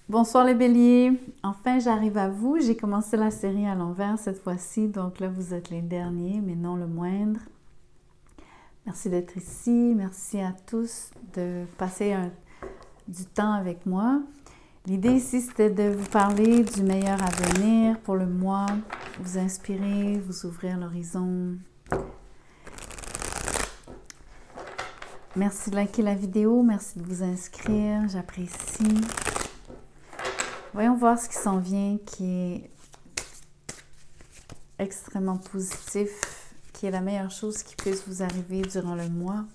Bonsoir les béliers, enfin j'arrive à vous, j'ai commencé la série à l'envers cette fois-ci, donc là vous êtes les derniers mais non le moindre. Merci d'être ici, merci à tous de passer du temps avec moi. L'idée ici c'était de vous parler du meilleur à venir pour le mois, vous inspirer, vous ouvrir l'horizon. Merci de liker la vidéo, merci de vous inscrire, j'apprécie. Voyons voir ce qui s'en vient, qui est extrêmement positif, qui est la meilleure chose qui puisse vous arriver durant le mois.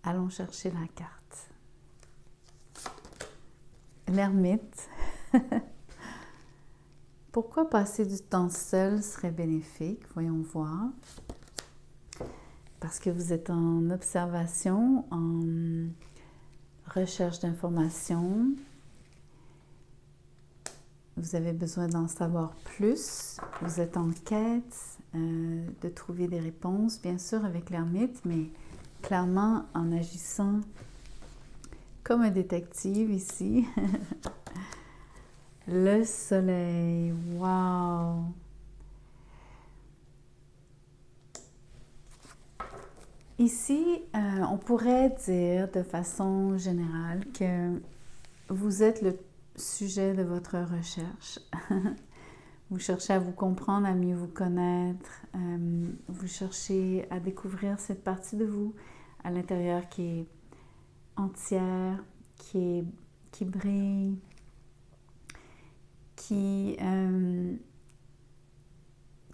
Allons chercher la carte. L'ermite. Pourquoi passer du temps seul serait bénéfique? Voyons voir. Parce que vous êtes en observation, en recherche d'informations. Vous avez besoin d'en savoir plus. Vous êtes en quête de trouver des réponses, bien sûr avec l'ermite, mais clairement en agissant comme un détective ici. Le soleil, wow! Ici, on pourrait dire de façon générale que vous êtes le sujet de votre recherche. Vous cherchez à vous comprendre, à mieux vous connaître. Vous cherchez à découvrir cette partie de vous à l'intérieur qui est entière, qui brille,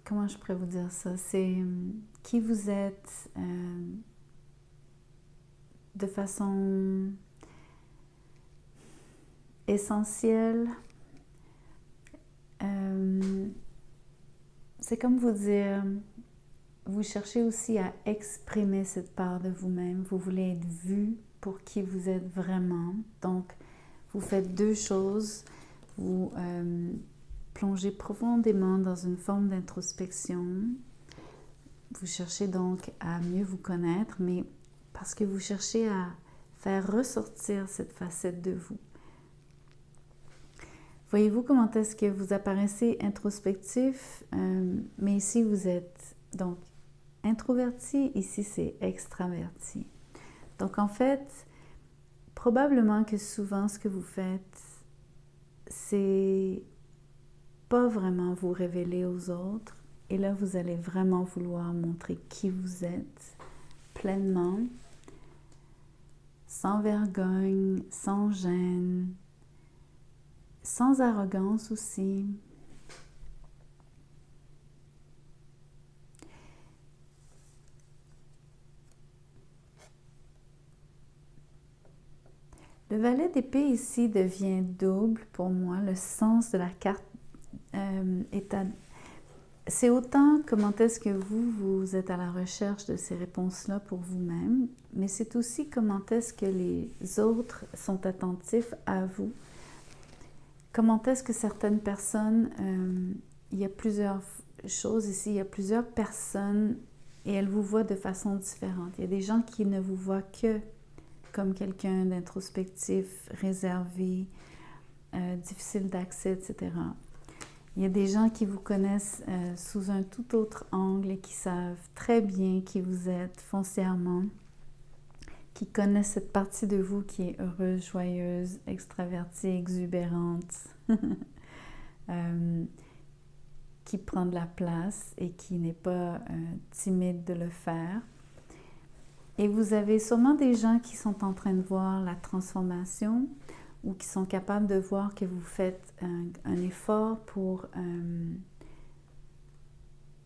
comment je pourrais vous dire ça? C'est qui vous êtes de façon essentielle. C'est comme vous dire, vous cherchez aussi à exprimer cette part de vous-même. Vous voulez être vu pour qui vous êtes vraiment. Donc, vous faites deux choses. Vous plongez profondément dans une forme d'introspection. Vous cherchez donc à mieux vous connaître, mais parce que vous cherchez à faire ressortir cette facette de vous. Voyez-vous comment est-ce que vous apparaissez introspectif, mais ici vous êtes donc introverti, ici c'est extraverti. Donc en fait, probablement que souvent ce que vous faites, c'est pas vraiment vous révéler aux autres. Et là, vous allez vraiment vouloir montrer qui vous êtes pleinement, sans vergogne, sans gêne, sans arrogance aussi. Le valet d'épée ici devient double pour moi. Le sens de la carte est à... C'est autant comment est-ce que vous êtes à la recherche de ces réponses-là pour vous-même, mais c'est aussi comment est-ce que les autres sont attentifs à vous. Comment est-ce que certaines personnes, il y a plusieurs choses ici, il y a plusieurs personnes et elles vous voient de façon différente. Il y a des gens qui ne vous voient que comme quelqu'un d'introspectif, réservé, difficile d'accès, etc. Il y a des gens qui vous connaissent sous un tout autre angle et qui savent très bien qui vous êtes foncièrement, qui connaissent cette partie de vous qui est heureuse, joyeuse, extravertie, exubérante, qui prend de la place et qui n'est pas timide de le faire. Et vous avez sûrement des gens qui sont en train de voir la transformation ou qui sont capables de voir que vous faites un effort pour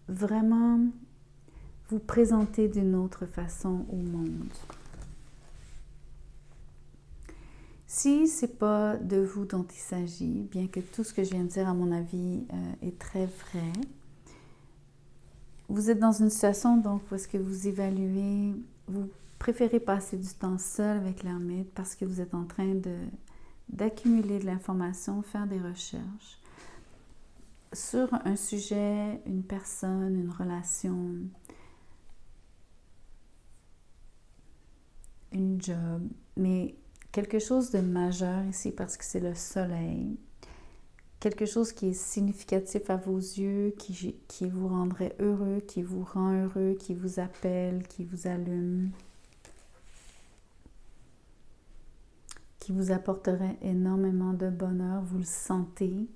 vraiment vous présenter d'une autre façon au monde. Si ce n'est pas de vous dont il s'agit, bien que tout ce que je viens de dire à mon avis est très vrai, vous êtes dans une situation donc où est-ce que vous évaluez, vous préférez passer du temps seul avec l'ermite parce que vous êtes en train d'accumuler de l'information, faire des recherches sur un sujet, une personne, une relation. job, mais quelque chose de majeur ici parce que c'est le soleil. Quelque chose qui est significatif à vos yeux, qui vous rendrait heureux, qui vous rend heureux, qui vous appelle, qui vous allume, qui vous apporterait énormément de bonheur, vous le sentez.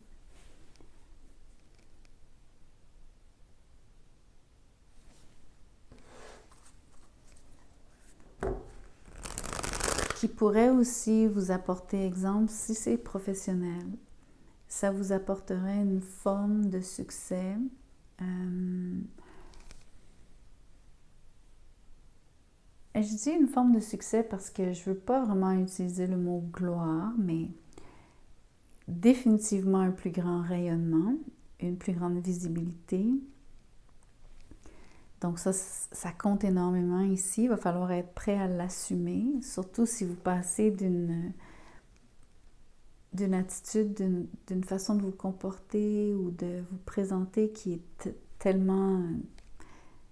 Qui pourrait aussi vous apporter, exemple, si c'est professionnel, ça vous apporterait une forme de succès. Et je dis une forme de succès parce que je ne veux pas vraiment utiliser le mot gloire, mais définitivement un plus grand rayonnement, une plus grande visibilité. Donc ça compte énormément ici. Il va falloir être prêt à l'assumer, surtout si vous passez d'une attitude, d'une façon de vous comporter ou de vous présenter qui est tellement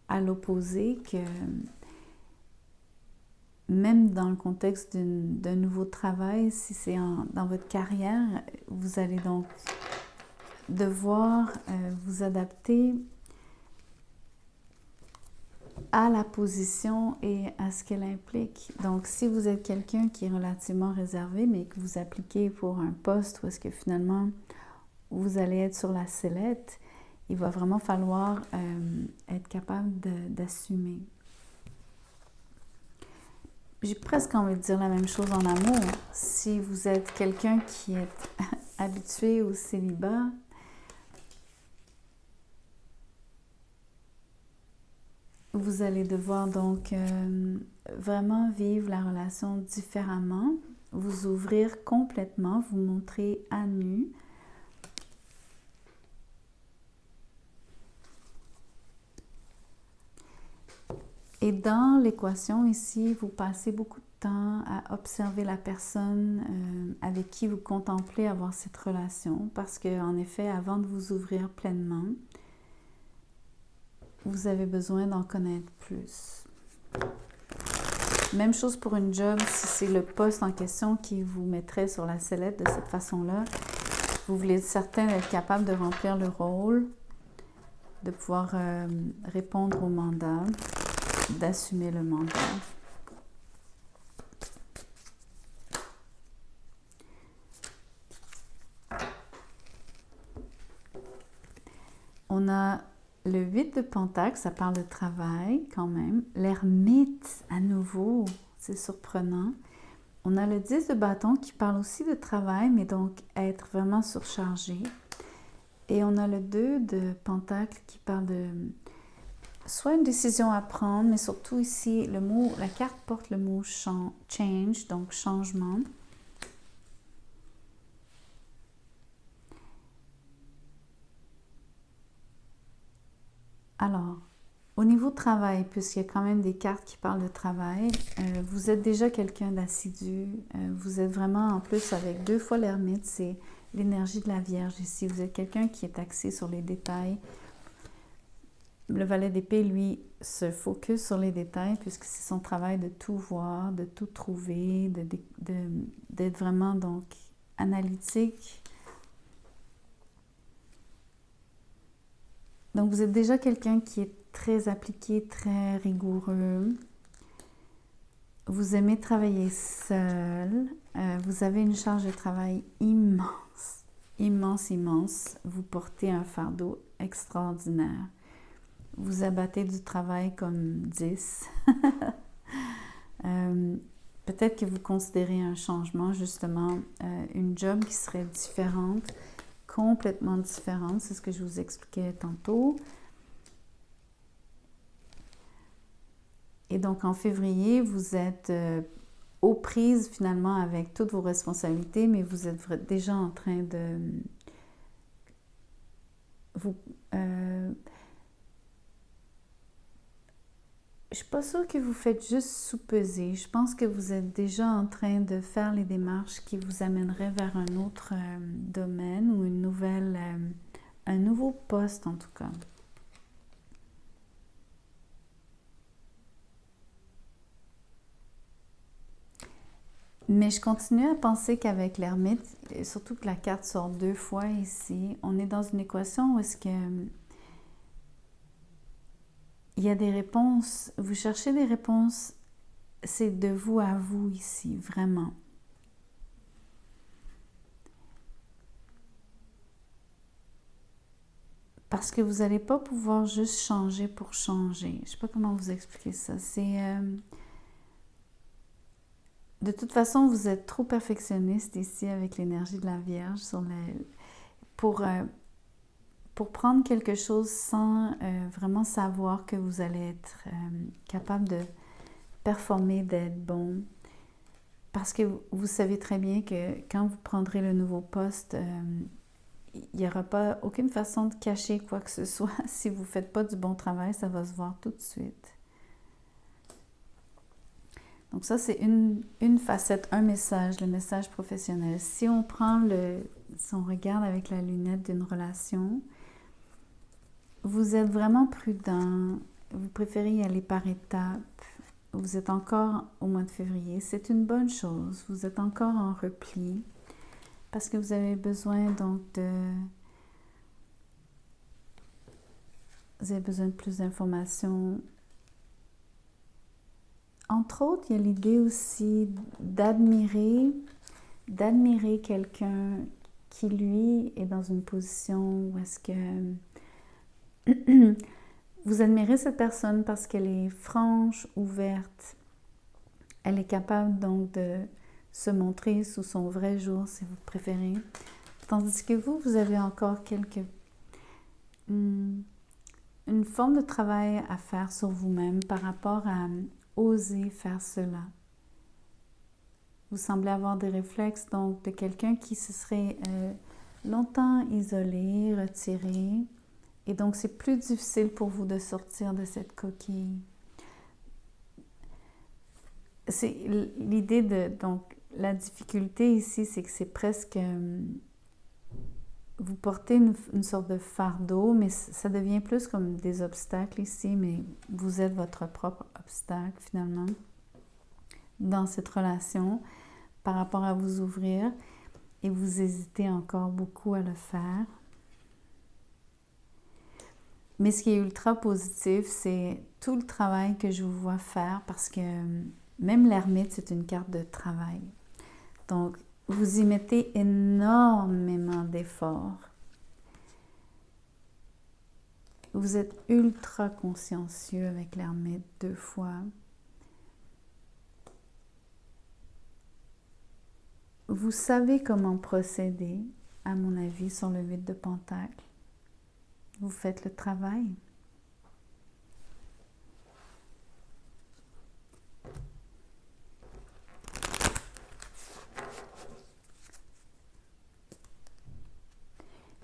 à l'opposé que même dans le contexte d'un nouveau travail, si c'est dans votre carrière, vous allez donc devoir vous adapter à la position et à ce qu'elle implique. Donc, si vous êtes quelqu'un qui est relativement réservé, mais que vous appliquez pour un poste où est-ce que finalement vous allez être sur la sellette, il va vraiment falloir être capable d'assumer. J'ai presque envie de dire la même chose en amour. Si vous êtes quelqu'un qui est habitué au célibat, vous allez devoir donc vraiment vivre la relation différemment, vous ouvrir complètement, vous montrer à nu. Et dans l'équation ici, vous passez beaucoup de temps à observer la personne avec qui vous contemplez avoir cette relation, parce qu'en effet, avant de vous ouvrir pleinement, vous avez besoin d'en connaître plus. Même chose pour une job, si c'est le poste en question qui vous mettrait sur la sellette de cette façon-là, vous voulez être certain d'être capable de remplir le rôle, de pouvoir répondre au mandat, d'assumer le mandat. On a le 8 de Pentacle, ça parle de travail quand même. L'ermite, à nouveau, c'est surprenant. On a le 10 de bâton qui parle aussi de travail, mais donc être vraiment surchargé. Et on a le 2 de Pentacle qui parle de soit une décision à prendre, mais surtout ici, la carte porte le mot change, donc changement. Alors, au niveau travail, puisqu'il y a quand même des cartes qui parlent de travail, vous êtes déjà quelqu'un d'assidu. Vous êtes vraiment, en plus, avec 2 fois l'ermite, c'est l'énergie de la Vierge ici. Vous êtes quelqu'un qui est axé sur les détails. Le valet d'épée, lui, se focus sur les détails puisque c'est son travail de tout voir, de tout trouver, d'être vraiment donc analytique. Donc, vous êtes déjà quelqu'un qui est très appliqué, très rigoureux. Vous aimez travailler seul. Vous avez une charge de travail immense, immense, immense. Vous portez un fardeau extraordinaire. Vous abattez du travail comme 10. Peut-être que vous considérez un changement, justement, une job qui serait différente, complètement différente, c'est ce que je vous expliquais tantôt. Et donc, en février, vous êtes aux prises finalement avec toutes vos responsabilités, mais vous êtes déjà en train de vous... je ne suis pas sûre que vous faites juste sous-peser. Je pense que vous êtes déjà en train de faire les démarches qui vous amèneraient vers un autre domaine ou un nouveau poste en tout cas. Mais je continue à penser qu'avec l'ermite, surtout que la carte sort 2 fois ici, on est dans une équation où est-ce que il y a des réponses, vous cherchez des réponses, c'est de vous à vous ici, vraiment. Parce que vous n'allez pas pouvoir juste changer pour changer. Je ne sais pas comment vous expliquer ça. De toute façon, vous êtes trop perfectionniste ici avec l'énergie de la Vierge pour prendre quelque chose sans vraiment savoir que vous allez être capable de performer, d'être bon. Parce que vous savez très bien que quand vous prendrez le nouveau poste, il n'y aura pas aucune façon de cacher quoi que ce soit. Si vous ne faites pas du bon travail, ça va se voir tout de suite. Donc ça, c'est une facette, un message, le message professionnel. Si on regarde avec la lunette d'une relation, vous êtes vraiment prudent, vous préférez y aller par étapes, vous êtes encore au mois de février, c'est une bonne chose, vous êtes encore en repli, parce que vous avez besoin donc vous avez besoin de plus d'informations. Entre autres, il y a l'idée aussi d'admirer quelqu'un qui, lui, est dans une position où est-ce que vous admirez cette personne parce qu'elle est franche, ouverte. Elle est capable donc de se montrer sous son vrai jour, si vous préférez. Tandis que vous avez encore une forme de travail à faire sur vous-même par rapport à oser faire cela. Vous semblez avoir des réflexes donc de quelqu'un qui se serait longtemps isolé, retiré, et donc c'est plus difficile pour vous de sortir de cette coquille. C'est l'idée donc la difficulté ici, c'est que c'est presque vous portez une sorte de fardeau, mais ça devient plus comme des obstacles ici, mais vous êtes votre propre obstacle finalement dans cette relation par rapport à vous ouvrir, et vous hésitez encore beaucoup à le faire. Mais ce qui est ultra positif, c'est tout le travail que je vous vois faire, parce que même l'ermite, c'est une carte de travail. Donc, vous y mettez énormément d'efforts. Vous êtes ultra consciencieux avec l'ermite 2 fois. Vous savez comment procéder, à mon avis, sur le 8 de Pentacle. Vous faites le travail.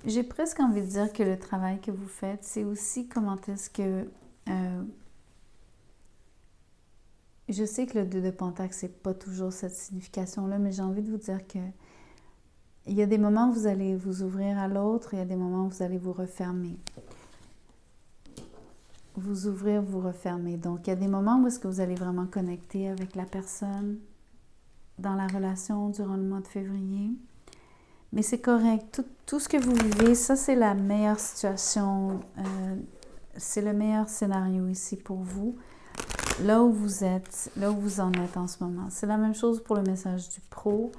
J'ai presque envie de dire que le travail que vous faites, c'est aussi comment est-ce que... je sais que le 2 de Pentacle, c'est pas toujours cette signification-là, mais j'ai envie de vous dire que il y a des moments où vous allez vous ouvrir à l'autre, il y a des moments où vous allez vous refermer. Vous ouvrir, vous refermer. Donc, il y a des moments où est-ce que vous allez vraiment connecter avec la personne dans la relation durant le mois de février. Mais c'est correct. Tout ce que vous vivez, ça, c'est la meilleure situation. C'est le meilleur scénario ici pour vous. Là où vous êtes, là où vous en êtes en ce moment. C'est la même chose pour le message du pro.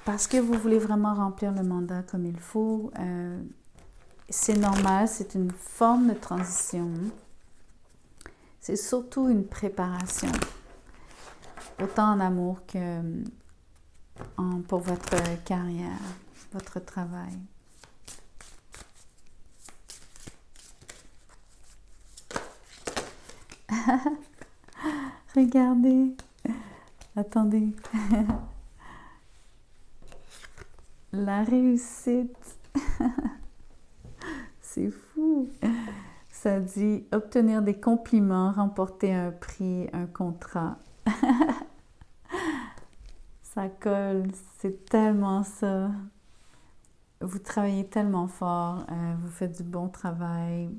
Parce que vous voulez vraiment remplir le mandat comme il faut. C'est normal, c'est une forme de transition. C'est surtout une préparation. Autant en amour que pour votre carrière, votre travail. Regardez. Attendez. La réussite. C'est fou. Ça dit obtenir des compliments, remporter un prix, un contrat. Ça colle, c'est tellement ça. Vous travaillez tellement fort, vous faites du bon travail,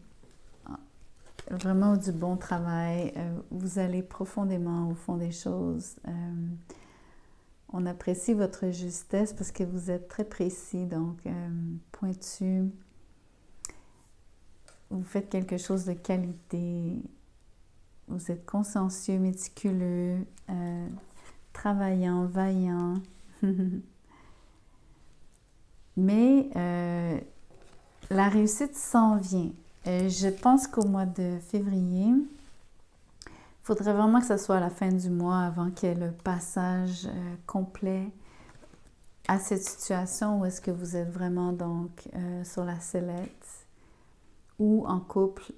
vraiment du bon travail. Vous allez profondément au fond des choses. On apprécie votre justesse parce que vous êtes très précis, donc pointu. Vous faites quelque chose de qualité. Vous êtes consciencieux, méticuleux, travaillant, vaillant. Mais la réussite s'en vient. Je pense qu'au mois de février, il faudrait vraiment que ce soit à la fin du mois avant qu'il y ait le passage complet à cette situation où est-ce que vous êtes vraiment donc sur la sellette ou en couple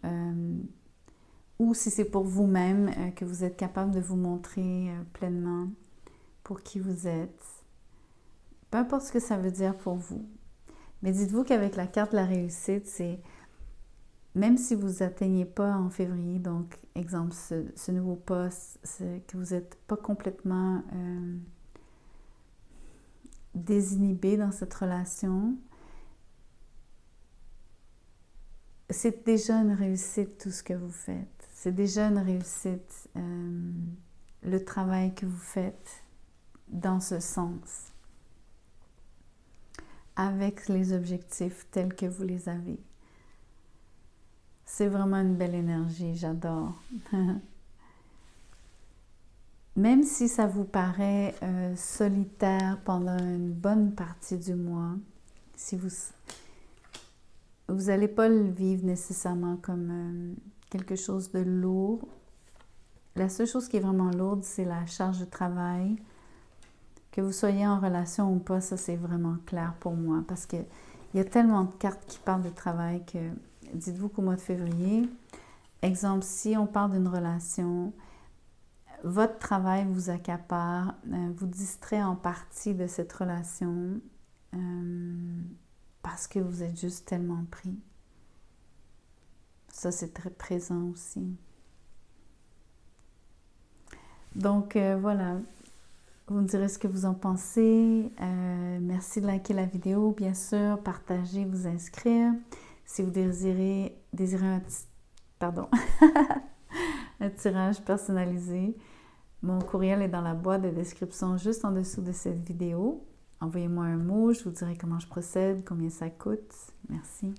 ou si c'est pour vous-même que vous êtes capable de vous montrer pleinement pour qui vous êtes. Peu importe ce que ça veut dire pour vous. Mais dites-vous qu'avec la carte de la réussite, c'est même si vous n'atteignez pas en février, donc exemple ce nouveau poste, que vous n'êtes pas complètement désinhibé dans cette relation, c'est déjà une réussite tout ce que vous faites. C'est déjà une réussite le travail que vous faites dans ce sens, avec les objectifs tels que vous les avez. C'est vraiment une belle énergie, j'adore. Même si ça vous paraît solitaire pendant une bonne partie du mois, si vous n'allez pas le vivre nécessairement comme quelque chose de lourd. La seule chose qui est vraiment lourde, c'est la charge de travail. Que vous soyez en relation ou pas, ça c'est vraiment clair pour moi parce qu'il y a tellement de cartes qui parlent de travail que dites-vous qu'au mois de février, exemple, si on parle d'une relation, votre travail vous accapare, vous distrait en partie de cette relation parce que vous êtes juste tellement pris. Ça, c'est très présent aussi. Donc, voilà. Vous me direz ce que vous en pensez. Merci de liker la vidéo, bien sûr. Partagez, vous inscrire. Si vous désirez un tirage personnalisé, mon courriel est dans la boîte de description juste en dessous de cette vidéo. Envoyez-moi un mot, je vous dirai comment je procède, combien ça coûte. Merci.